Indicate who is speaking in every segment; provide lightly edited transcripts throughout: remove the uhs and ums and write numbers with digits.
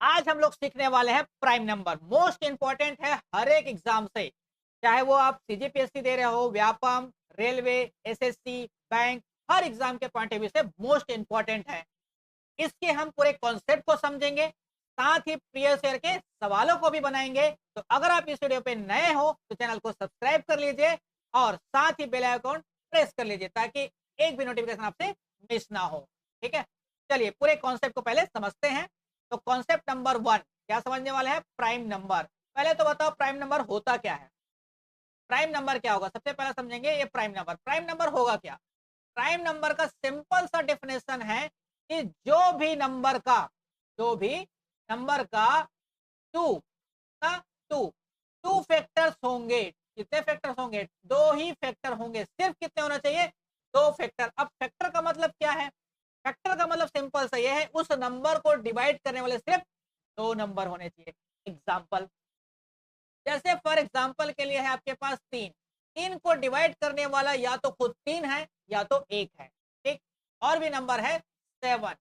Speaker 1: आज हम लोग सीखने वाले हैं प्राइम नंबर। मोस्ट इंपॉर्टेंट है हर एक एग्जाम से, चाहे वो आप सीजीपीएससी दे रहे हो, व्यापम, रेलवे, एसएससी, बैंक, हर एग्जाम के पॉइंट ऑफ व्यू से मोस्ट इंपॉर्टेंट है। इसके हम पूरे कॉन्सेप्ट को समझेंगे, साथ ही प्रीवियस ईयर के सवालों को भी बनाएंगे। तो अगर आप इस वीडियो पे नए हो तो चैनल को सब्सक्राइब कर लीजिए और साथ ही बेल आइकन प्रेस कर लीजिए ताकि एक भी नोटिफिकेशन आपसे मिस ना हो। ठीक है, चलिए पूरे कॉन्सेप्ट को पहले समझते हैं। तो कॉन्सेप्ट नंबर 1 क्या समझने वाले हैं? Prime number. पहले तो बताओ प्राइम नंबर होता क्या है। प्राइम नंबर क्या होगा सबसे पहले समझेंगे। ये प्राइम नंबर, प्राइम नंबर होगा क्या? प्राइम नंबर का सिंपल सा डेफिनेशन है कि जो भी नंबर का टू ना टू टू फैक्टर्स होंगे। कितने फैक्टर्स होंगे? दो ही फैक्टर होंगे। सिर्फ कितने होना चाहिए? दो फैक्टर। अब फैक्टर का मतलब क्या है? फैक्टर का मतलब सिंपल सा ये है, उस नंबर को डिवाइड करने वाले सिर्फ दो नंबर होने चाहिए। एग्जाम्पल, जैसे फॉर एग्जाम्पल के लिए है आपके पास तीन। तीन को डिवाइड करने वाला या तो खुद तीन है या तो एक है। ठीक, और भी नंबर है सेवन।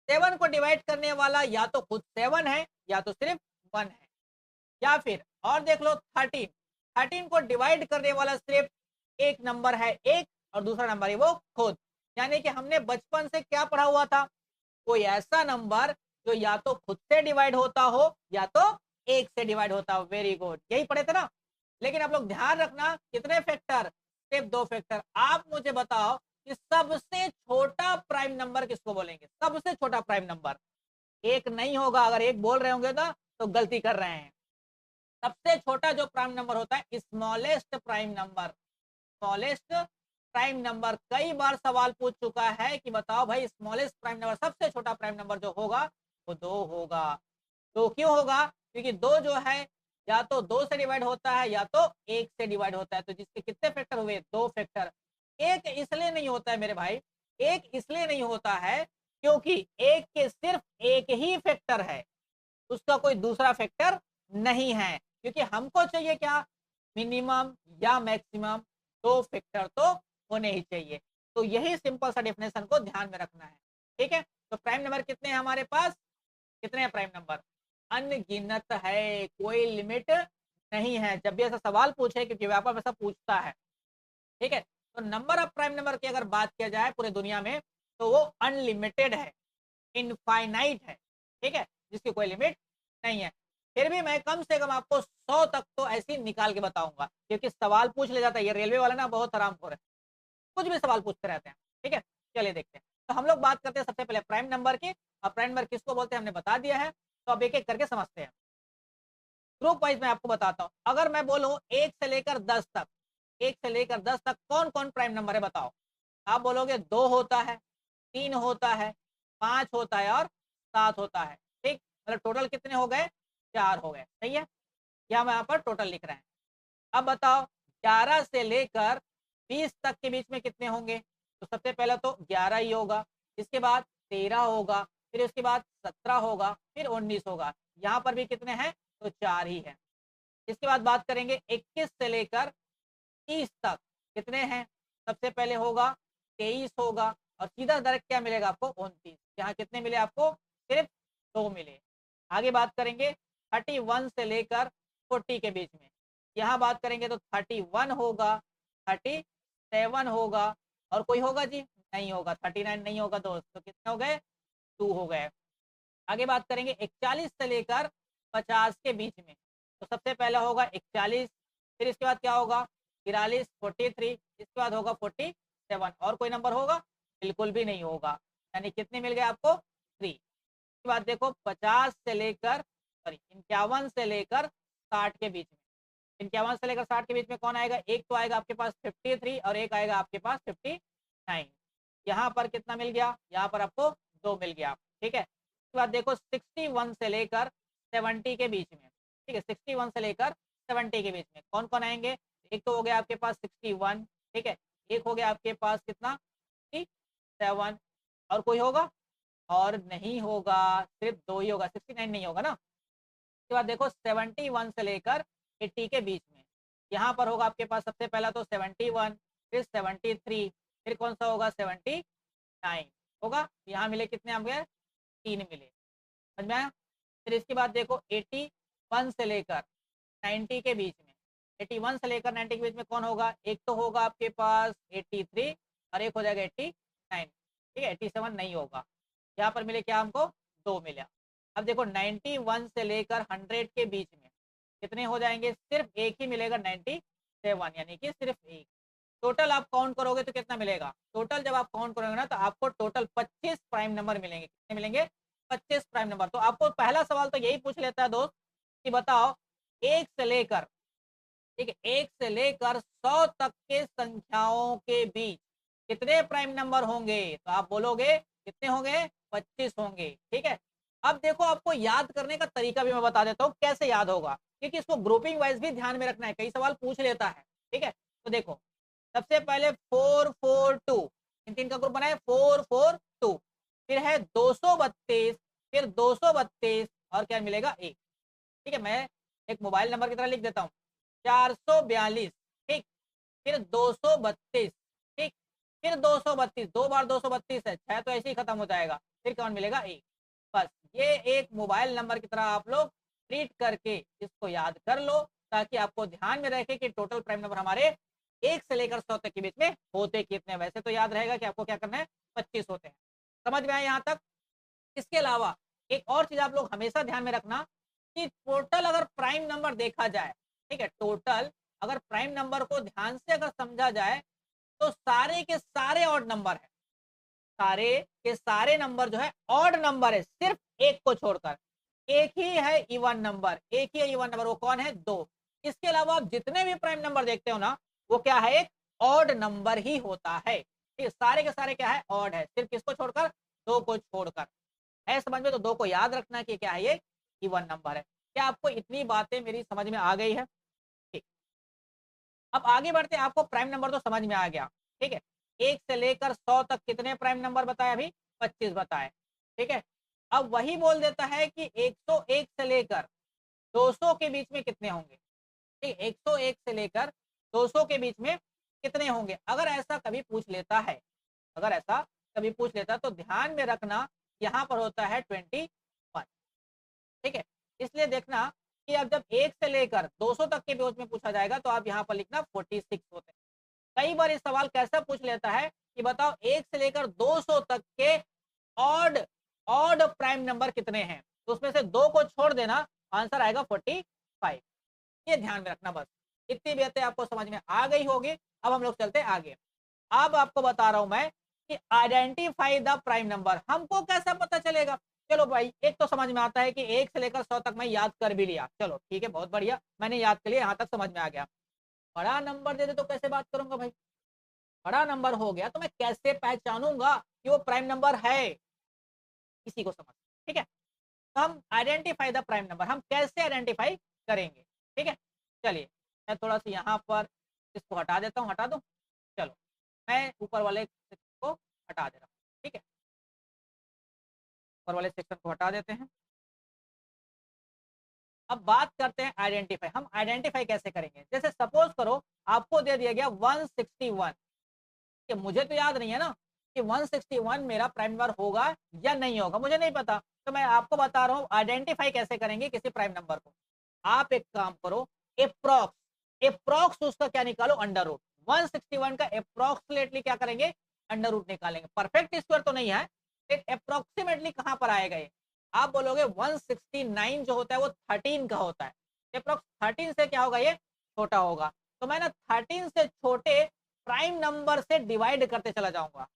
Speaker 1: सेवन को डिवाइड करने वाला या तो खुद सेवन है या तो सिर्फ वन है। या फिर और देख लो 13। 13 को डिवाइड करने वाला सिर्फ एक नंबर है, एक, और दूसरा नंबर है वो खुद। यानी कि हमने बचपन से क्या पढ़ा हुआ था? कोई ऐसा नंबर जो या तो खुद से डिवाइड होता हो या तो एक से डिवाइड होता हो। वेरी गुड, यही पढ़े थे ना। लेकिन आप लोग ध्यान रखना, कितने फैक्टर? सिर्फ दो फैक्टर। आप मुझे बताओ कि सबसे छोटा प्राइम नंबर किसको बोलेंगे? सबसे छोटा प्राइम नंबर एक नहीं होगा। अगर एक बोल रहे होंगे ना तो गलती कर रहे हैं। सबसे छोटा जो प्राइम नंबर होता है smallest prime number. Smallest prime number, कई बार सवाल पूछ चुका है कि बताओ भाई स्मॉलेस्ट प्राइम नंबर, सबसे छोटा प्राइम नंबर जो होगा वो दो होगा। तो क्यों होगा? क्योंकि दो जो है या तो दो से डिवाइड होता है या तो एक से डिवाइड होता है। तो जिसके कितने फैक्टर हुए? दो फैक्टर। एक इसलिए नहीं होता है मेरे भाई, एक इसलिए नहीं होता है क्योंकि एक के सिर्फ एक ही फैक्टर है, उसका कोई दूसरा फैक्टर नहीं है। क्योंकि हमको चाहिए क्या? मिनिमम या मैक्सिमम दो फैक्टर तो होने ही चाहिए। तो यही सिंपल सा डेफिनेशन को ध्यान में रखना है। ठीक है, तो प्राइम नंबर कितने हैं हमारे पास? कितने हैं प्राइम नंबर? अनगिनत है, कोई लिमिट नहीं है। जब भी ऐसा सवाल पूछे, क्योंकि व्यापार में ऐसा पूछता है। ठीक है, तो नंबर ऑफ प्राइम नंबर की अगर बात किया जाए पूरे दुनिया में तो वो अनलिमिटेड है, इनफाइनाइट है। ठीक है, जिसकी कोई लिमिट नहीं है। फिर भी मैं कम से कम आपको 100 तक तो ऐसी निकाल के बताऊंगा, क्योंकि सवाल पूछ ले जाता है। ये रेलवे वाला ना बहुत हरामखोर है, कुछ भी सवाल पूछते रहते हैं। ठीक है, चलिए देखते हैं। तो हम लोग बात करते हैं सबसे पहले प्राइम नंबर की। और प्राइम नंबर किसको बोलते हैं हमने बता दिया है, तो अब एक एक करके समझते हैं। ग्रुप वाइज मैं आपको बताता हूँ। अगर मैं बोलूँ एक से लेकर 10 तक, एक से लेकर 10 तक कौन कौन प्राइम नंबर है बताओ। आप बोलोगे दो होता है, तीन होता है, पांच होता है और सात होता है। ठीक, मतलब टोटल कितने हो गए? चार हो गए। सही है, या हम यहाँ पर टोटल लिख रहे हैं। अब बताओ 11 से लेकर 20 तक के बीच में कितने होंगे? तो सबसे पहले तो 11 ही होगा, इसके बाद 13 होगा, फिर उसके बाद 17 होगा, फिर 19 होगा। यहाँ पर भी कितने हैं? तो चार ही है। इसके बाद बात करेंगे 21 से लेकर 30 तक कितने हैं? सबसे पहले होगा 23 होगा, और सीधा डायरेक्ट क्या मिलेगा आपको? 29। यहाँ कितने मिले आपको? सिर्फ दो मिले। आगे बात करेंगे 31 से लेकर 40 के बीच में। यहाँ बात करेंगे तो 31 होगा, 37 होगा, और कोई होगा जी? नहीं होगा। 39 नहीं होगा दोस्त। तो कितने हो गए? टू हो गए। आगे बात करेंगे 41 से लेकर 50 के बीच में। तो सबसे पहला होगा 41, फिर इसके बाद क्या होगा? 43, 43, इसके बाद होगा 47। और कोई नंबर होगा? बिल्कुल भी नहीं होगा। यानी कितने मिल गए आपको? 3। इसके बाद देखो 50 से लेकर, सॉरी 51 से लेकर 60 के बीच में। 51 से लेकर 60 के बीच में कौन आएगा? एक तो आएगा आपके पास 53 और एक आएगा आपके पास 59। यहाँ पर कितना मिल गया? यहाँ पर आपको दो मिल गया। ठीक है, उसके बाद देखो 61 से लेकर 70 के बीच में। ठीक है, 61 से लेकर 70 के बीच में कौन कौन आएंगे? एक तो हो गया आपके पास 61। ठीक है, एक हो गया आपके पास कितना? 67। और कोई होगा? और नहीं होगा, सिर्फ दो ही होगा। 69 नहीं होगा ना। उसके बाद देखो 71 से लेकर 80 के बीच में। यहाँ पर होगा आपके पास सबसे पहला तो 71, फिर 73, फिर कौन सा होगा? 79 होगा। यहाँ मिले कितने? हम गए तीन मिले। समझ में आया? फिर इसके बाद देखो 81 से लेकर 90 के बीच में, 81 से लेकर 90 के बीच में कौन होगा, एक तो होगा आपके पास 83 और एक हो जाएगा 89, ठीक है, 87 नहीं होगा। यहाँ पर मिले क्या हमको, 2 मिला। अब देखो 91 से लेकर 100 के बीच में कितने हो जाएंगे, सिर्फ एक ही मिलेगा 97, यानी कि सिर्फ एक। टोटल आप काउंट करोगे तो कितना मिलेगा, टोटल जब आप काउंट करोगे ना तो आपको टोटल 25 प्राइम नंबर मिलेंगे। कितने मिलेंगे, 25 प्राइम नंबर। तो आपको पहला सवाल तो यही पूछ लेता है दोस्त कि बताओ एक से लेकर, ठीक है, एक से लेकर 100 तक के संख्याओं के बीच कितने प्राइम नंबर होंगे, तो आप बोलोगे कितने होंगे, 25 होंगे। ठीक है, अब देखो आपको याद करने का तरीका भी मैं बता देता हूँ कैसे याद होगा, क्योंकि इसको ग्रुपिंग वाइज भी ध्यान में रखना है, कई सवाल पूछ लेता है। ठीक है, तो देखो सबसे पहले 442, इन तीन का ग्रुप बना है 442, फिर है 232, फिर 232 और क्या मिलेगा, एक। ठीक है, मैं एक मोबाइल नंबर की तरह लिख देता हूँ, 442, ठीक, फिर 232, ठीक, फिर 232, 2 बार 232 है, 6 तो ऐसे ही खत्म हो जाएगा, फिर कौन मिलेगा, एक। बस ये एक मोबाइल नंबर की तरह आप लोग ट्रीट करके इसको याद कर लो, ताकि आपको ध्यान में रखे कि टोटल प्राइम नंबर हमारे 1 से लेकर 100 तक के बीच में होते कितने। वैसे तो याद रहेगा कि आपको क्या करना है, 25 होते हैं। समझ में आया यहाँ तक। इसके अलावा एक और चीज आप लोग हमेशा ध्यान में रखना कि टोटल अगर प्राइम नंबर देखा जाए, ठीक है, टोटल अगर प्राइम नंबर को ध्यान से अगर समझा जाए तो सारे के सारे ऑड नंबर है, सारे के सारे नंबर जो है ऑड नंबर है, सिर्फ एक को छोड़कर। एक ही है इवन नंबर, एक ही है इवन नंबर, वो कौन है, 2। इसके अलावा आप जितने भी प्राइम नंबर देखते हो ना, वो क्या है, एक ऑड नंबर ही होता है। ठीक, सारे के सारे क्या है, ऑड है, सिर्फ किसको छोड़कर, 2 को छोड़कर। है समझ में, तो 2 को याद रखना कि क्या है, ये इवन नंबर है। क्या आपको इतनी बातें मेरी समझ में आ गई है। ठीक, अब आगे बढ़ते हैं, आपको प्राइम नंबर तो समझ में आ गया। ठीक है, 1 से लेकर 100 तक कितने प्राइम नंबर बताए, अभी 25 बताए। ठीक है, अब वही बोल देता है कि 101 से लेकर 200 के बीच में कितने होंगे। ठीक, 101 से लेकर 200 के बीच में कितने होंगे। अगर ऐसा कभी पूछ लेता है, अगर ऐसा कभी पूछ लेता है तो ध्यान में रखना यहाँ पर होता है 21। ठीक है, इसलिए देखना कि अब जब 1 से लेकर 200 तक के बीच में पूछा जाएगा तो आप यहाँ पर लिखना 46 होते हैं। कई बार ये सवाल कैसा पूछ लेता है कि बताओ 1 से लेकर 200 तक के ऑड ऑड प्राइम नंबर कितने हैं, तो उसमें से 2 को छोड़ देना, आंसर आएगा 45। ये ध्यान में रखना। बस इतनी बातें आपको समझ में आ गई होगी। अब हम लोग चलते आगे। अब आपको बता रहा हूं मैं कि आइडेंटिफाई द प्राइम नंबर, हमको कैसा पता चलेगा। चलो भाई, एक तो समझ में आता है कि 1 से लेकर 100 तक मैं याद कर भी लिया, चलो ठीक है, बहुत बढ़िया, मैंने याद कर लिया, यहाँ तक समझ में आ गया। बड़ा नंबर दे दे तो कैसे बात करूंगा भाई, बड़ा नंबर हो गया तो मैं कैसे पहचानूंगा कि वो प्राइम नंबर है, इसी को समझ। ठीक है, तो हम आइडेंटिफाई द प्राइम नंबर, हम कैसे आइडेंटिफाई करेंगे। ठीक है, चलिए मैं थोड़ा सा यहाँ पर इसको हटा देता हूँ, हटा दूँ, चलो मैं ऊपर वाले को हटा दे रहा हूँ। ठीक है, ऊपर वाले सेक्शन को हटा देते हैं। अब बात करते हैं आइडेंटिफाई, हम आइडेंटिफाई कैसे करेंगे। जैसे सपोज करो आपको दे दिया गया 161, कि मुझे तो याद नहीं है ना कि 161 मेरा प्राइम नंबर होगा या नहीं होगा, मुझे नहीं पता, तो मैं आपको बता रहा हूँ आइडेंटिफाई कैसे करेंगे किसी प्राइम नंबर को। आप एक काम करो, अप्रॉक्स अप्रॉक्स उसका क्या निकालो, अंडर रूट। 161 का अप्रोक्सीमेटली क्या करेंगे, अंडर रूट निकालेंगे। परफेक्ट स्क्वायर तो नहीं है, एक अप्रोक्सीमेटली कहां पर आएगा ये, आप बोलोगे 169 जो होता है वो 13 का होता है, अप्रोक्स 13 से क्या होगा, ये छोटा होगा। तो मैं ना 13 से छोटे प्राइम नंबर से डिवाइड करते चला जाऊंगा,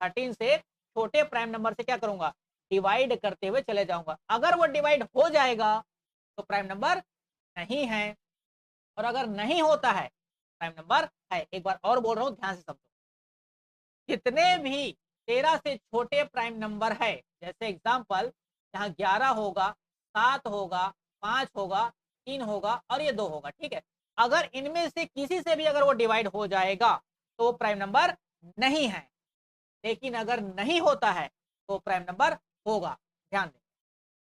Speaker 1: 13 से छोटे प्राइम नंबर से क्या करूंगा, डिवाइड करते हुए चले जाऊंगा। अगर वो डिवाइड हो जाएगा तो प्राइम नंबर नहीं है, और अगर नहीं होता है प्राइम नंबर है। एक बार और बोल रहा हूं, ध्यान से समझो, जितने भी 13 से छोटे प्राइम नंबर है, जैसे एग्जांपल यहाँ 11 होगा, 7 होगा, 5 होगा, 3 होगा और ये 2 होगा। ठीक है, अगर इनमें से किसी से भी अगर वो डिवाइड हो जाएगा तो वो प्राइम नंबर नहीं है, लेकिन अगर नहीं होता है तो प्राइम नंबर होगा। ध्यान दें।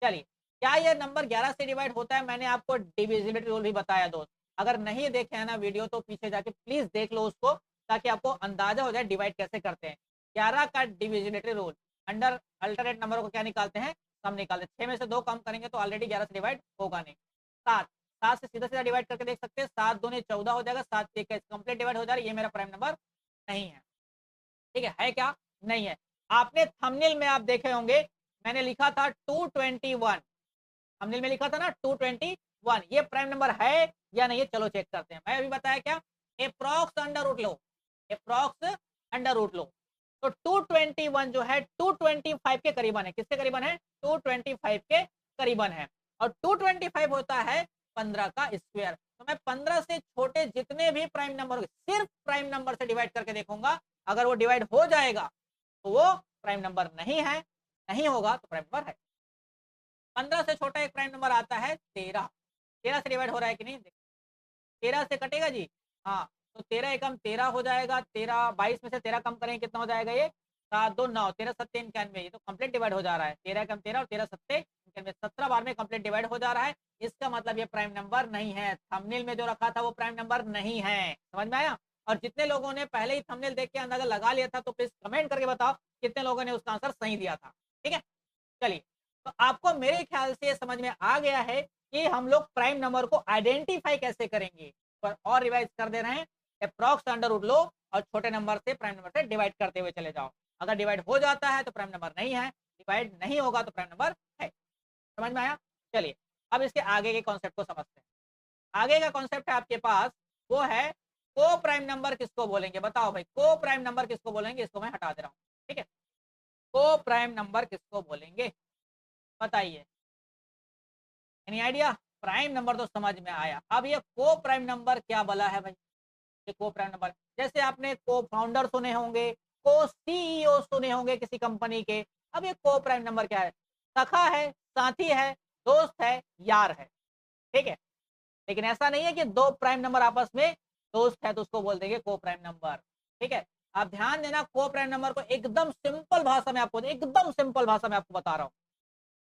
Speaker 1: चलिए, क्या ये नंबर 11 से डिवाइड होता है, मैंने आपको डिविजिबिलिटी रूल भी बताया दोस्त। अगर नहीं देखे है ना वीडियो तो पीछे जाके प्लीज देख लो उसको, ताकि आपको अंदाजा हो जाए डिवाइड कैसे करते हैं। 11 का divisibility rule, under alternate number को क्या निकालते हैं, सम निकाल दे, 6 में से 2 कम करेंगे तो ऑलरेडी 11 से डिवाइड होगा नहीं। 7 7 से सीधा सीधा डिवाइड करके देख सकते हैं, 7 दूनी 14 हो जाएगा, 7 से 21 कंप्लीट डिवाइड हो जा रहा है, ये मेरा प्राइम नंबर नहीं है। ठीक है क्या? नहीं है। आपने थंबनेल में आप देखे होंगे मैंने लिखा था 221, थंबनेल में लिखा था ना 221, ये प्राइम नंबर है या नहीं है? चलो चेक करते हैं। मैं अभी बताया क्या, अप्रॉक्स अंडर रूट लो, अप्रॉक्स अंडर रूट लो, तो 221 जो है 225 के करीबन है। किसके करीबन है? 225 के करीबन है। और 225 होता है 15 का स्क्वायर। तो मैं 15 से छोटे जितने भी प्राइम नंबर सिर्फ प्राइम नंबर से डिवाइड करके देखूंगा, अगर वो डिवाइड हो जाएगा तो वो प्राइम नंबर नहीं है, नहीं होगा तो प्राइम नंबर है। 15 से छोटा एक प्राइम नंबर आता है 13, 13 से डिवाइड हो रहा है कि नहीं? 13 से कटेगा जी, हाँ, तो 13 एकम 13 हो जाएगा, 13 22 में से 13 कम करेंगे कितना हो जाएगा? ये 7 2 9, 13 7 91, ये तो कंप्लीट डिवाइड हो जा रहा है। 13 एकम 13 और 13 7 91, 17 बार में कंप्लीट डिवाइड हो जा रहा है। इसका मतलब ये प्राइम नंबर नहीं है। थंबनेल में जो रखा था वो प्राइम नंबर नहीं है। समझ में आया? और जितने लोगों ने पहले ही थंबनेल देख के अंदाजा लगा लिया था तो प्लीज कमेंट करके बताओ कितने लोगों ने उसका आंसर सही दिया था। ठीक है, चलिए, तो आपको मेरे ख्याल से समझ में आ गया है कि हम लोग प्राइम नंबर को आइडेंटिफाई कैसे करेंगे। पर और रिवाइज कर दे रहे हैं, अप्रॉक्स अंडर रूट लो और छोटे नंबर से प्राइम नंबर से डिवाइड करते हुए चले जाओ। अगर डिवाइड हो जाता है तो प्राइम नंबर नहीं है, डिवाइड नहीं होगा तो प्राइम नंबर है। समझ में आया? चलिए, अब इसके आगे के कॉन्सेप्ट को समझते हैं। आगे का कॉन्सेप्ट है आपके पास, वो है को प्राइम नंबर किसको बोलेंगे? बताओ भाई, को प्राइम नंबर किसको बोलेंगे? इसको मैं हटा दे रहा हूँ। ठीक है, को प्राइम नंबर किसको बोलेंगे बताइए? Any idea? प्राइम नंबर तो समझ में आया, अब ये को प्राइम नंबर क्या बोला है भाई? ये को प्राइम नंबर, जैसे आपने को फाउंडर सुने होंगे, को सीईओ सुने होंगे किसी कंपनी के। अब ये को प्राइम नंबर क्या है? सखा है, साथी है, दोस्त है, यार है। ठीक है, लेकिन ऐसा नहीं है कि दो प्राइम नंबर आपस में दोस्त है तो उसको बोल देंगे को प्राइम नंबर। ठीक है, आप ध्यान देना, को प्राइम नंबर को एकदम सिंपल भाषा में आपको, एकदम सिंपल भाषा में आपको बता रहा हूँ।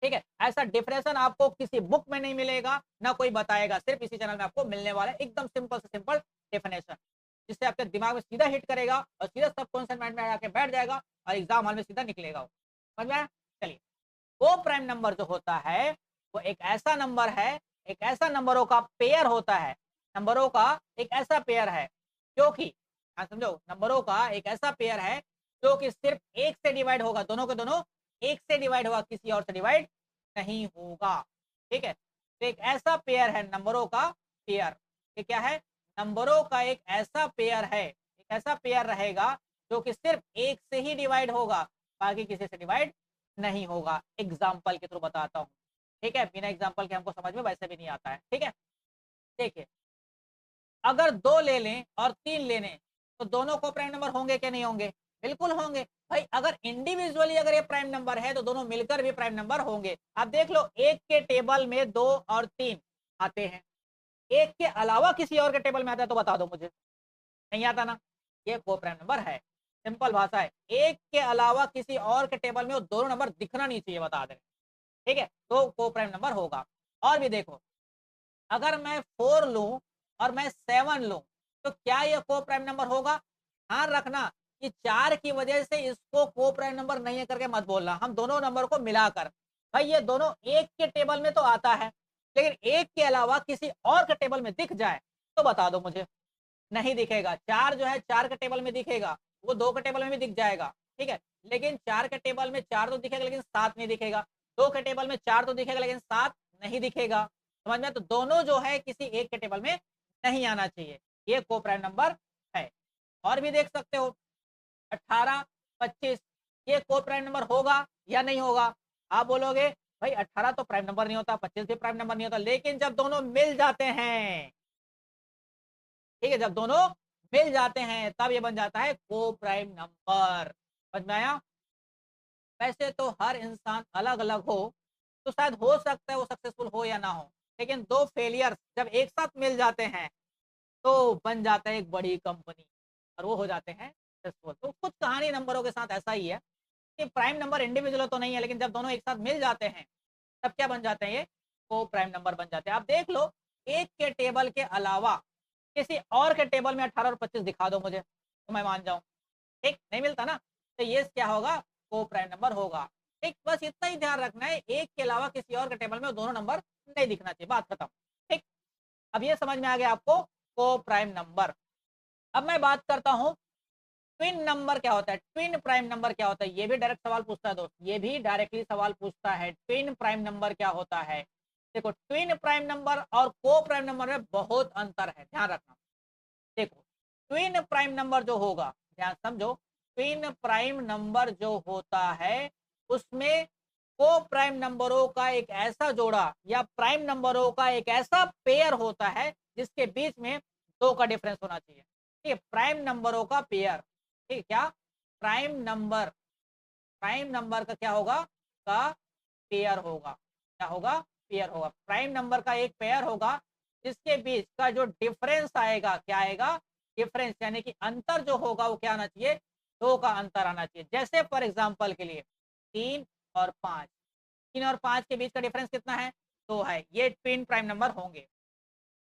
Speaker 1: ठीक है, ऐसा डिफरेंशन आपको किसी बुक में नहीं मिलेगा, ना कोई बताएगा, सिर्फ इसी चैनल में आपको मिलने वाला है एकदम सिंपल से सिंपल डेफिनेशन, जिससे आपके दिमाग में सीधा हिट करेगा और सीधा सब कॉन्सेप्ट माइंड में आके बैठ जाएगा और एग्जाम हॉल में सीधा निकलेगा। समझ में आया? चलिए, को प्राइम नंबर जो होता है वो एक ऐसा नंबर है, एक ऐसा नंबरों का पेयर होता है, नंबरों का एक ऐसा पेयर है जो कि, समझो, नंबरों का एक ऐसा पेयर है जो कि सिर्फ एक से डिवाइड होगा, दोनों के दोनों एक से डिवाइड होगा, किसी और से डिवाइड नहीं होगा। ठीक है, तो एक ऐसा पेयर है नंबरों का पेयर। ये क्या है? नंबरों का एक ऐसा पेयर है, एक ऐसा पेयर रहेगा जो कि सिर्फ एक से ही डिवाइड होगा, बाकी किसी से डिवाइड नहीं होगा। एग्जाम्पल के थ्रू बताता हूँ। ठीक है, बिना एग्जाम्पल के हमको समझ में वैसे भी नहीं आता है। ठीक है, देखिए, अगर 2 ले लें और 3 ले लें तो दोनों को प्राइम नंबर होंगे कि नहीं होंगे? बिल्कुल होंगे भाई। अगर इंडिविजुअली अगर ये प्राइम नंबर है तो दोनों मिलकर भी प्राइम नंबर होंगे। आप देख लो, एक के टेबल में 2 और 3 आते हैं, एक के अलावा किसी और के टेबल में आता है तो बता दो मुझे, नहीं आता ना, ये को प्राइम नंबर है। सिंपल भाषा है, एक के अलावा किसी और के टेबल में वो दोनों नंबर दिखना नहीं चाहिए, बता दें। ठीक है, तो को प्राइम नंबर होगा। और भी देखो, अगर मैं 4 लूं और मैं 7 लूं तो क्या ये को प्राइम नंबर होगा? ध्यान रखना कि 4 की वजह से इसको को प्राइम नंबर नहीं है करके मत बोलना, हम दोनों नंबर को मिलाकर, भाई ये दोनों एक के टेबल में तो आता है, लेकिन एक के अलावा किसी और के टेबल में दिख जाए तो बता दो मुझे। नहीं दिखेगा। 4 जो है 4 के टेबल में दिखेगा, वो 2 के टेबल में भी दिख जाएगा। ठीक है, लेकिन 4 के टेबल में 4 तो दिखेगा लेकिन 7 नहीं दिखेगा, 2 के टेबल में 4 तो दिखेगा लेकिन 7 नहीं दिखेगा। समझ में? तो दोनों जो है किसी एक के टेबल में नहीं आना चाहिए, ये को प्राइम नंबर है। और भी देख सकते हो, 18 25, ये को प्राइम नंबर होगा या नहीं होगा? आप बोलोगे भाई 18 तो प्राइम नंबर नहीं होता, 25 भी प्राइम नंबर नहीं होता, लेकिन जब दोनों मिल जाते हैं, ठीक है, जब दोनों मिल जाते हैं तब ये बन जाता है को प्राइम नंबर। समझ में आया? वैसे तो हर इंसान अलग अलग हो तो शायद हो सकता है वो सक्सेसफुल हो या ना हो, लेकिन दो फेलियर जब एक साथ मिल जाते हैं तो बन जाता है एक बड़ी कंपनी और वो हो जाते हैं सक्सेसफुल। तो कुछ कहानी नंबरों के साथ ऐसा ही है कि प्राइम नंबर इंडिविजुअल तो नहीं है, लेकिन जब दोनों एक साथ मिल जाते हैं तब क्या बन जाते हैं? ये को प्राइम नंबर बन जाते हैं। आप देख लो, एक के टेबल के अलावा किसी और के टेबल में 18 और 25 दिखा दो मुझे तो मैं मान जाऊं। ठीक, नहीं मिलता ना, तो ये क्या होगा? को प्राइम नंबर होगा। ठीक, बस इतना ही ध्यान रखना है, एक के अलावा किसी और के टेबल में वो दोनों नंबर नहीं दिखना चाहिए, बात खत्म। ठीक, अब ये समझ में आ गया आपको को प्राइम नंबर। अब मैं बात करता हूं ट्विन नंबर क्या होता है, ट्विन प्राइम नंबर क्या होता है, ये भी डायरेक्ट सवाल पूछता है दोस्त, ये भी डायरेक्टली सवाल पूछता है, ट्विन प्राइम नंबर क्या होता है। देखो ट्विन प्राइम नंबर और को प्राइम नंबर में बहुत अंतर है, ध्यान रखना। देखो ट्विन प्राइम नंबर जो होगा, ध्यान समझो, ट्विन प्राइम नंबर जो होता है उसमें को प्राइम नंबरों का एक ऐसा जोड़ा या प्राइम नंबरों का एक ऐसा पेयर होता है जिसके बीच में दो का डिफरेंस होना चाहिए। ठीक है, प्राइम नंबरों का पेयर। ठीक है, क्या प्राइम नंबर का क्या होगा, का पेयर होगा, क्या होगा, पेयर होगा, प्राइम नंबर का एक पेयर होगा जिसके बीच का जो डिफरेंस आएगा, क्या आएगा, डिफरेंस यानी कि अंतर जो होगा वो क्या आना चाहिए, दो का अंतर आना चाहिए। जैसे फॉर एग्जांपल के लिए 3 और 5, 3 और 5 के बीच का डिफरेंस कितना है, 2 है, ये ट्विन प्राइम नंबर होंगे।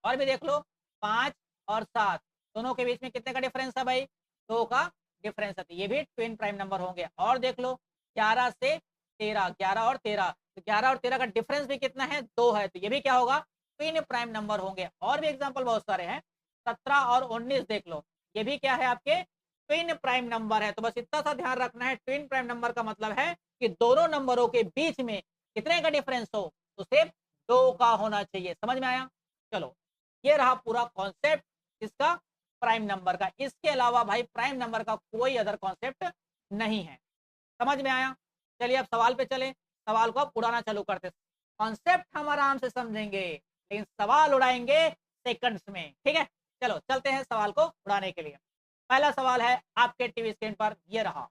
Speaker 1: और भी देख लो 5 और 7 दोनों के बीच में कितने का डिफरेंस है भाई, 2 का डिफरेंस है, तो ये भी ट्विन प्राइम नंबर होंगे। और देख लो 11 से 13, 11 और 13, तो 11 और 13 का डिफरेंस भी कितना है, 2 है, तो ये भी क्या होगा, ट्विन प्राइम नंबर होंगे। और भी एग्जाम्पल बहुत सारे हैं, 17 और 19 देख लो, ये भी क्या है आपके ट्विन प्राइम नंबर है। तो बस इतना सा ध्यान रखना है, ट्विन प्राइम नंबर का मतलब है कि दोनों नंबरों के बीच में कितने का डिफरेंस हो, तो सिर्फ 2 का होना चाहिए। समझ में आया, चलो ये रहा पूरा कॉन्सेप्ट इसका, प्राइम नंबर का। इसके अलावा भाई प्राइम नंबर का कोई अदर कॉन्सेप्ट नहीं है। समझ में आया, चलिए अब सवाल पे चले, सवाल को अब उड़ाना चालू करते। कॉन्सेप्ट हम आराम से समझेंगे लेकिन सवाल उड़ाएंगे सेकंड्स में, ठीक है। चलो चलते हैं सवाल को उड़ाने के लिए। पहला सवाल है आपके टीवी स्क्रीन पर, ये रहा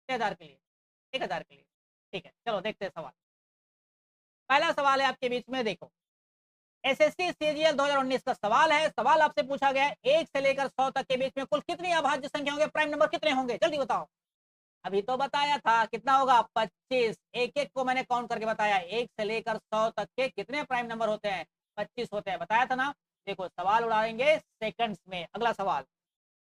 Speaker 1: 6,000 के लिए, 1,000 के लिए, ठीक है। चलो देखते हैं सवाल। पहला सवाल है आपके बीच में, देखो एसएससी सीजीएल 2019 का सवाल है। सवाल आपसे पूछा गया है 1 से लेकर 100 तक के बीच में कुल कितनी अभाज्य संख्या होंगे, प्राइम नंबर कितने होंगे, जल्दी बताओ। अभी तो बताया था कितना होगा, 25, एक एक को मैंने काउंट करके बताया, 1 से लेकर 100 तक के कितने प्राइम नंबर होते हैं, 25 होते हैं, बताया था ना। देखो सवाल उड़ाएंगे सेकंड्स में। अगला सवाल,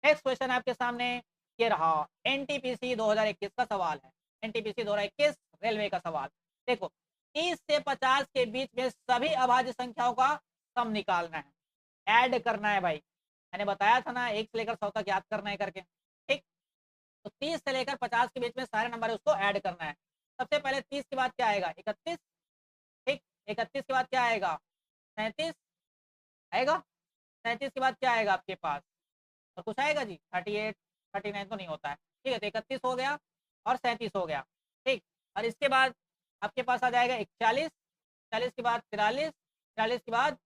Speaker 1: नेक्स्ट क्वेश्चन आपके सामने ये रहा, एनटीपीसी 2021 का सवाल है, एनटीपीसी 2021 रेलवे का सवाल। देखो 30 से 50 के बीच में सभी अभाज्य संख्याओं का सम निकालना है, ऐड करना है भाई। मैंने बताया था ना 1 से लेकर 100 तक याद करना है करके, ठीक। तो 30 से लेकर 50 के बीच में सारे नंबर है उसको ऐड करना है। सबसे पहले 30 के बाद क्या आएगा, 31, ठीक। 31 के बाद क्या आएगा, 37 आएगा। 37 के बाद क्या आएगा आपके पास, और कुछ आएगा जी, 38, 39 तो नहीं होता है, ठीक है। तो 31 हो गया और 37 हो गया, ठीक। और इसके बाद आपके पास आ जाएगा 41, 40 के बाद 43, 43 के बाद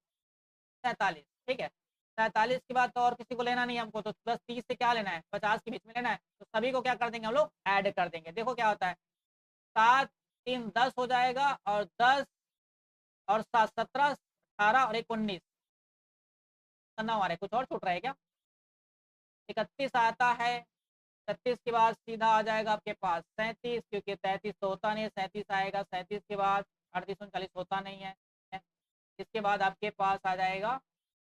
Speaker 1: 47, ठीक है। 47 के बाद तो और किसी को लेना नहीं हमको, तो बस 30 से क्या लेना है, 50 के बीच में लेना है, तो सभी को क्या कर देंगे हम लोग, ऐड कर देंगे। देखो क्या होता है, 7 3 10 हो जाएगा, और 10 और 7 17, 18 और 1 19, 9 आ रहे, कुछ और छूट रहा है क्या, 31 आता है। 36 के बाद सीधा आ जाएगा आपके पास 37, क्योंकि 33 तो होता नहीं है, 37 आएगा। 37 के बाद 38 39 होता नहीं है। इसके बाद आपके पास आ जाएगा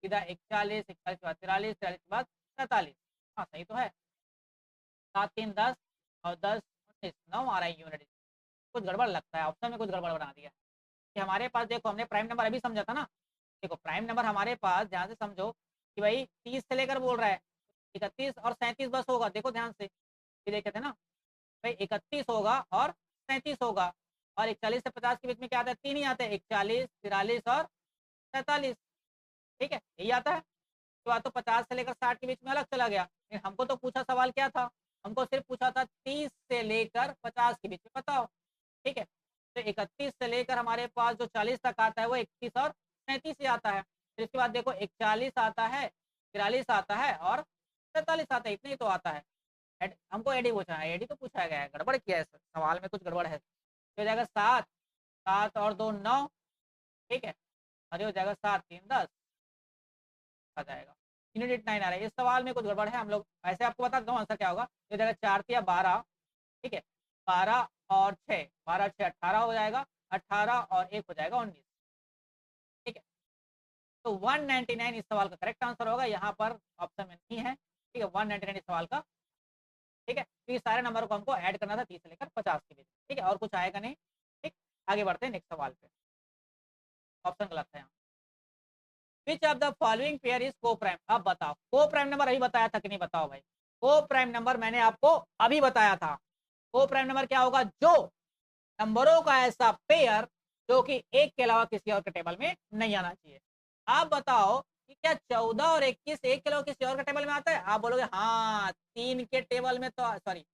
Speaker 1: सीधा 41, 41 के बाद 43, 43 के बाद 47। हाँ सही तो है, 7 3 10 और 10 19, 9 आ रहा है यूनिट। कुछ गड़बड़ लगता है, ऑप्शन में कुछ गड़बड़ बना दिया कि हमारे पास। देखो हमने प्राइम नंबर अभी समझा था ना, देखो प्राइम नंबर हमारे पास ध्यान से समझो कि भाई 30 से लेकर बोल रहा है, 31 और 37 बस होगा। देखो ध्यान से, ये देखे थे ना भाई, 31 होगा और 37 होगा, और 41 से 50 के बीच में क्या आता है, 3 ही आते हैं, 41, 43 और 47, ठीक है, यही आता है। तो तो 50 से लेकर 60 के बीच में अलग चला गया, लेकिन हमको तो पूछा सवाल क्या था, हमको सिर्फ पूछा था 30 से लेकर 50 के बीच में बताओ, ठीक है। तो 31 से लेकर हमारे पास जो 40 तक आता है वो 31 और 37 ही आता है। फिर इसके बाद देखो 41 आता है, 43 आता है और 47 आता है, इतने ही तो आता है। हमको एडी पूछा है, एडी तो पूछा गया है, गड़बड़ किया है सवाल में, कुछ गड़बड़ है। तो हो जाएगा 7, 7 और 2 9, ठीक है। और ये हो जाएगा 7 3 10 आ जाएगा। यूनिट 9 आ रहा है, इस सवाल में कुछ गड़बड़ है। हम लोग ऐसे आपको बता दो आंसर क्या होगा, ये हो जाएगा 4 या 12, ठीक है। 12 और 6, 12 6 18 हो जाएगा, 18 और 1 हो जाएगा 19, ठीक है। तो 199 इस सवाल का करेक्ट आंसर होगा, यहाँ पर ऑप्शन में नहीं है, ठीक है। 199 इस सवाल का ठीक है, तो ये सारे नंबर को हमको ऐड करना था 30 से लेकर 50 के बीच, ठीक है, और कुछ आएगा नहीं। ठीक, आगे बढ़ते हैं नेक्स्ट सवाल पे। ऑप्शन गलत है यहाँ। Which of the following pair is को प्राइम। अब बताओ, को प्राइम नंबर अभी बताया था कि नहीं, बताओ भाई। को प्राइम नंबर मैंने आपको अभी बताया था। को प्राइम नंबर क्या होगा, जो नंबरों का ऐसा पेयर जो कि एक के अलावा किसी और के टेबल में नहीं आना चाहिए। आप बताओ कि क्या 14 और 21 एक के अलावा किसी और के टेबल में आता है? आप बोलोगे हाँ, 3 के टेबल में तो, सॉरी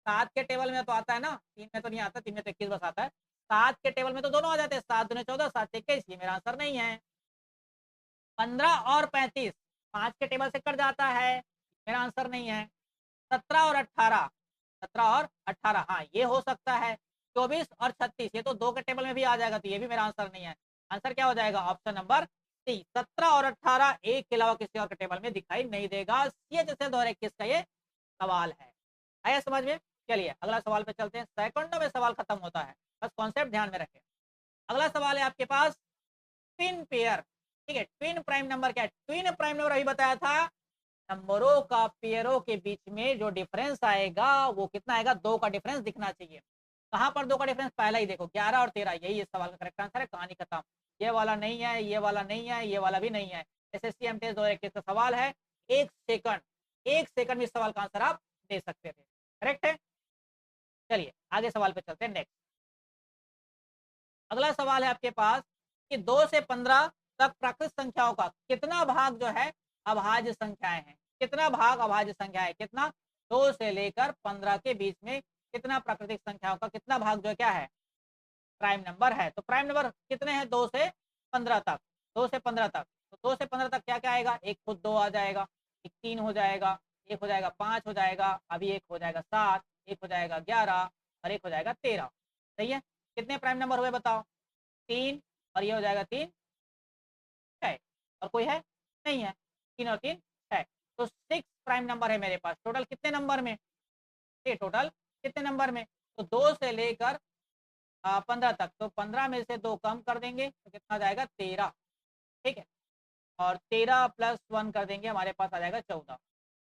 Speaker 1: 7 के टेबल में तो आता है ना, 3 में तो नहीं आता, 3 में तो 21 बस आता है। 7 के टेबल में तो दोनों आ जाते हैं, 7 दूने 14, 7 21, ये मेरा आंसर नहीं है। 15 और 35 5 के टेबल से कट जाता है, मेरा आंसर नहीं है। 17 और 18, 17 और 18 हाँ ये हो सकता है। 24 और 36 ये तो 2 के टेबल में भी आ जाएगा, तो ये भी मेरा आंसर नहीं है। आंसर क्या हो जाएगा, ऑप्शन नंबर सी, 17 और 18 एक के अलावा किसी और के टेबल में दिखाई नहीं देगा। सी जैसे 2021 का ये सवाल है। आया समझ में? चलिए अगला सवाल पे चलते हैं। सेकंडों में सवाल खत्म होता है, बस कॉन्सेप्ट ध्यान में रखें। अगला सवाल है आपके पास ट्विन पेयर। ठीक है, ट्विन प्राइम नंबर क्या है? ट्विन प्राइम नंबर अभी बताया था, नंबरों का पेयरों के बीच में जो डिफरेंस आएगा वो कितना आएगा, 2 का डिफरेंस दिखना चाहिए। कहां पर 2 का डिफरेंस? पहला ही देखो 11 और 13, यही इस सवाल का करेक्ट आंसर है। कहानी खत्म। ये वाला नहीं है, ये वाला नहीं है, ये वाला भी नहीं है। एसएससी एमटीएस 2021 का सवाल है। 1 सेकंड में इस सवाल का आंसर आप दे सकते थे। करेक्ट है। चलिए आगे सवाल पे चलते हैं। नेक्स्ट अगला सवाल है आपके पास कि 2 से 15 तक प्राकृत संख्याओं का कितना भाग जो है अभाज्य संख्याएं हैं। कितना भाग अभाज्य संख्या है? कितना? 2 से लेकर 15 के बीच में कितना प्राकृतिक संख्याओं का कितना भाग जो है क्या है, प्राइम नंबर है। तो प्राइम नंबर कितने हैं? 2 से 15 तक। 2 से 15 तक, तो 2 से 15 तक क्या क्या आएगा? एक खुद 2 आ जाएगा, एक 3 हो जाएगा, एक हो जाएगा 5 हो जाएगा, अभी एक हो जाएगा 7, एक हो जाएगा 11 और एक हो जाएगा 13। सही है। कितने प्राइम नंबर हुए बताओ? 3 और ये हो जाएगा 3 6, और कोई है? नहीं है। 3 और 3 6, तो 6 प्राइम नंबर है मेरे पास। टोटल कितने नंबर में? ये टोटल कितने नंबर में? तो 2 से लेकर 15 तक, तो 15 में से 2 कम कर देंगे तो कितना जाएगा? 13। ठीक है, और 13 प्लस 1 कर देंगे, हमारे पास आ जाएगा 14।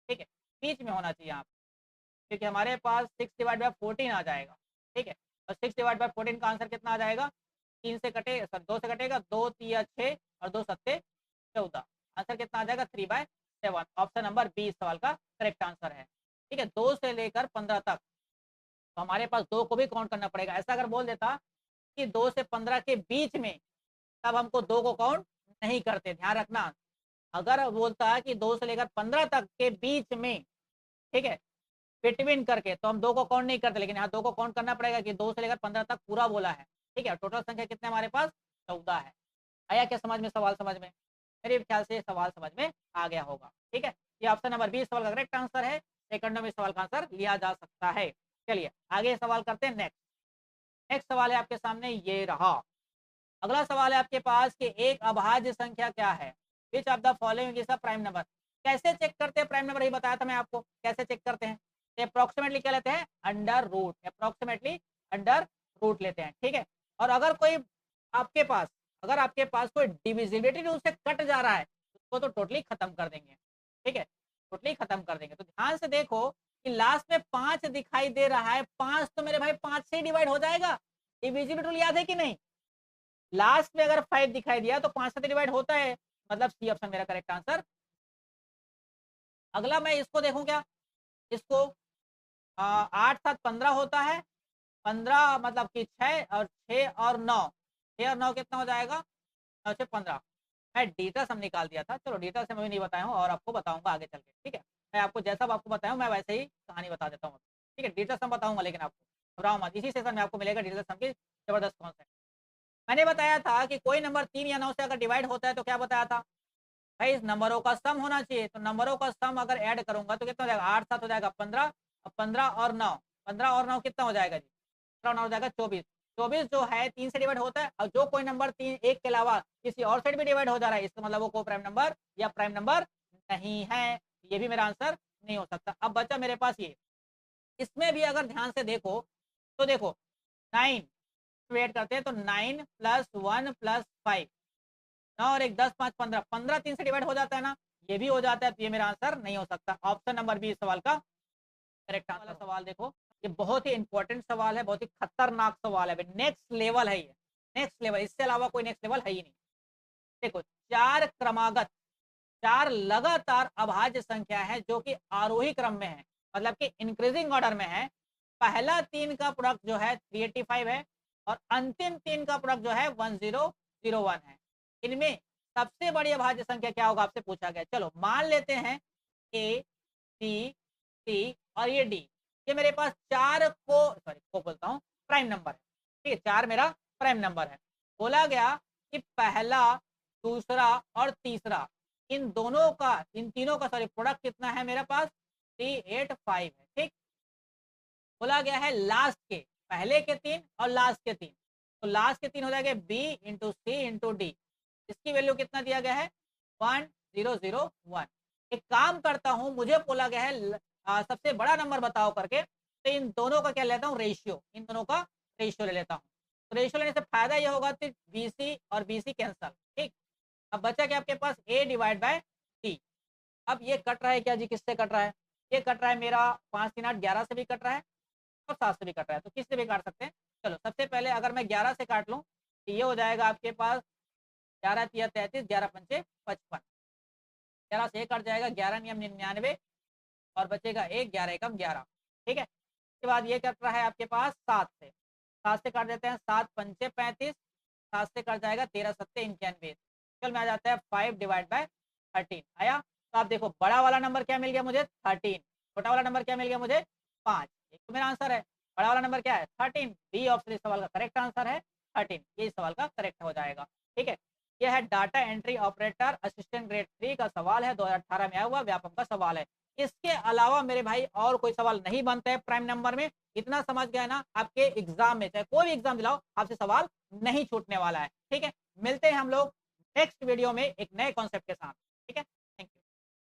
Speaker 1: ठीक है, बीच में होना चाहिए यहाँ पे, क्योंकि हमारे पास 6 डिवाइड बाई 14 आ जाएगा। ठीक है, और 6 डिवाइड बाई 14 का आंसर कितना आ जाएगा? 3 से कटे, सर 2 से कटेगा, 2 3 6 और 2 7 14। आंसर कितना आ जाएगा? 3/7। ऑप्शन नंबर बी इस सवाल का करेक्ट आंसर है। ठीक है, 2 से लेकर 15 तक, तो हमारे पास 2 को भी काउंट करना पड़ेगा। ऐसा अगर बोल देता कि 2 से 15 के बीच में, तब हमको 2 को काउंट नहीं करते, ध्यान रखना। अगर बोलता है कि 2 से लेकर 15 तक के बीच में, ठीक है, बिटवीन करके, तो हम 2 को काउंट नहीं करते, लेकिन यहाँ 2 को काउंट करना पड़ेगा कि 2 से लेकर 15 तक पूरा बोला है। ठीक है, टोटल संख्या कितने हमारे पास? 14 है। आया क्या समझ में? सवाल समझ में? मेरे ख्याल से सवाल समझ में आ गया होगा। ठीक है, ये ऑप्शन नंबर बी सवाल का करेक्ट आंसर है। सेकंड में सवाल का आंसर लिया जा सकता है। चलिए आगे सवाल करते हैं। नेक्स्ट नेक्स्ट सवाल है आपके सामने, ये रहा। अगला सवाल है आपके पास कि एक अभाज्य संख्या क्या है? Which of the following is a prime number. कैसे चेक करते हैं प्राइम नंबर? ये बताया था मैं आपको कैसे चेक करते हैं। अप्रोक्सीमेटली क्या लेते हैं? Under root. Approximately under root लेते हैं। ठीक है, और अगर कोई आपके पास, अगर आपके पास कोई डिविजिबिलिटी रूल से कट जा रहा है, उसको तो टोटली खत्म कर देंगे। ठीक है, टोटली खत्म कर देंगे। तो ध्यान से देखो कि लास्ट में 5 दिखाई दे रहा है, 5 तो मेरे भाई 5 से ही डिवाइड हो जाएगा। डिविजिबिलिटी रूल याद है कि नहीं? लास्ट में अगर 5 दिखाई दिया तो 5 से डिवाइड होता है, मतलब सी ऑप्शन मेरा करेक्ट आंसर। अगला मैं इसको देखूं क्या, इसको 8 7 15 होता है। 15 मतलब कि 6 और 6 और 9, 6 और 9 कितना हो जाएगा? 9 से 15। मैं डेटा सम निकाल दिया था, चलो डेटा सम अभी नहीं बताया हूँ और आपको बताऊंगा आगे चल के। ठीक है, मैं आपको जैसा आपको बताया हूँ मैं वैसे ही कहानी बता देता हूँ। ठीक है, डेटा सम बताऊंगा, लेकिन आपको घबराओ मत, इसी सेशन में आपको मिलेगा डेटा सम की जबरदस्त कॉन्सेप्ट। मैंने बताया था कि कोई नंबर 3 या 9 से अगर डिवाइड होता है तो क्या बताया था भाई? इस नंबरों का सम होना चाहिए। तो नंबरों का सम अगर ऐड करूंगा तो कितना हो जाएगा? 8 7 हो जाएगा 15, और 15 और 9, 15 और 9 कितना हो जाएगा जी? 15 और 9 हो जाएगा 24। 24 जो है 3 से डिवाइड होता है, और जो कोई नंबर 3 1 के अलावा किसी और साइड भी डिवाइड हो जा रहा है, इसका मतलब वो को प्राइम नंबर या प्राइम नंबर नहीं है। ये भी मेरा आंसर नहीं हो सकता। अब बचा मेरे पास ये, इसमें भी अगर ध्यान से देखो तो देखो 9 ऐड करते हैं तो 9 प्लस 1 प्लस 5, 9 और 1 10 5 15, 15 3 से डिवाइड हो जाता है ना, ये भी हो जाता है। तो ये मेरा आंसर नहीं हो सकता। ऑप्शन नंबर बी इस सवाल का करेक्ट वाला सवाल देखो, ये बहुत ही इंपॉर्टेंट सवाल है, बहुत ही खतरनाक सवाल है, नेक्स्ट लेवल है ये, नेक्स्ट लेवल, इससे अलावा कोई नेक्स्ट लेवल है ही नहीं। देखो, चार क्रमागत, चार लगातार अभाज्य संख्या है जो कि आरोही क्रम में है, मतलब कि इंक्रीजिंग ऑर्डर में है। पहला तीन का प्रोडक्ट जो है 385 है और अंतिम तीन का प्रोडक्ट जो है 1001 है। इनमें सबसे बड़ी अभाज्य संख्या क्या होगा आपसे पूछा गया। चलो मान लेते हैं ए, बी, सी और ये डी, ये मेरे पास चार को बोलता हूँ प्राइम नंबर है। ठीक है, चार मेरा प्राइम नंबर है। बोला गया कि पहला, दूसरा और तीसरा, इन दोनों का, इन तीनों का प्रोडक्ट कितना है मेरे पास 385 है। ठीक, बोला गया है लास्ट के, पहले के तीन और लास्ट के तीन, तो लास्ट के तीन हो जाएंगे बी इंटू सी इंटू डी, इसकी वैल्यू कितना दिया गया है 1001। एक काम करता हूं, मुझे बोला गया है सबसे बड़ा नंबर बताओ करके, तो इन दोनों का क्या लेता हूँ रेशियो, इन दोनों का रेशियो ले लेता हूँ। तो रेशियो लेने से फायदा ये होगा कि बीसी और बीसी कैंसल। ठीक, अब बचा क्या आपके पास ए डिवाइड बाय डी। अब ये कट रहा है क्या जी, किससे कट रहा है, ये कट रहा है मेरा 5 3 8 11 से भी कट रहा है और 7 से भी कट रहा है, तो किससे भी काट सकते हैं। चलो सबसे पहले अगर मैं 11 से काट लूँ तो ये हो जाएगा आपके पास 11 तिया 33, 11 पंचे 55, 11 से कट जाएगा, 11 नियम 99 और बचेगा 1, 11 एकम 11। ठीक है, उसके बाद ये कट रहा है आपके पास 7 से, 7 से काट देते हैं, 7 पंचे 35, 7 से कट जाएगा 13 सत्ते 91, चल में आ जाता है 5 डिवाइड बाय 13 आया। तो आप देखो बड़ा वाला नंबर क्या मिल गया मुझे 13, छोटा वाला नंबर क्या मिल गया मुझे 5, एक तो मेरा आंसर है। बड़ा वाला नंबर क्या है 13, बी ऑप्शन इस सवाल का करेक्ट आंसर है 13, ये इस सवाल का करेक्ट हो जाएगा। ठीक है, यह है data entry operator assistant grade 3 का सवाल है, 2018 में आया हुआ व्यापक का सवाल है। इसके अलावा मेरे भाई और कोई सवाल नहीं बनता है प्राइम नंबर में, इतना समझ गए ना, आपके एग्जाम में चाहे कोई भी एग्जाम दिलाओ आपसे सवाल नहीं छूटने वाला है। ठीक है, मिलते हैं हम लोग नेक्स्ट वीडियो में एक नए कॉन्सेप्ट के साथ।